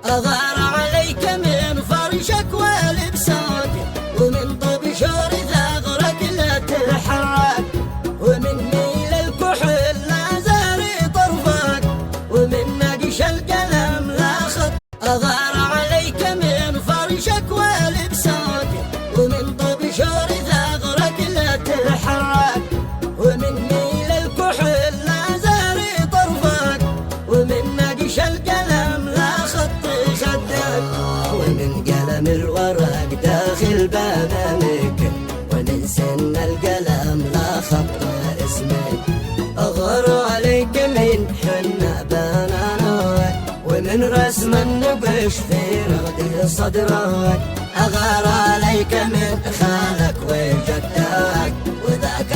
أغار عليك من فرشك ولبسك، ومن طبشور ثغرك لا تحرك، ومن ميل الكحل لا زاري طرفك، ومن نقش القلم لا خط. أغار عليك من فرشك ولبسك، ومن طبشور ثغرك لا تحرك، ومن ميل الكحل لا زاري طرفك، ومن نقش القلم لا خط خدك، ومن قلم الورق داخل بنانك، ومن سن القلم لا خط اسمك. أغار عليك من حنة بنانك، ومن رسم النبش في رغد صدرك. أغار عليك من خالك وجدك، وذاك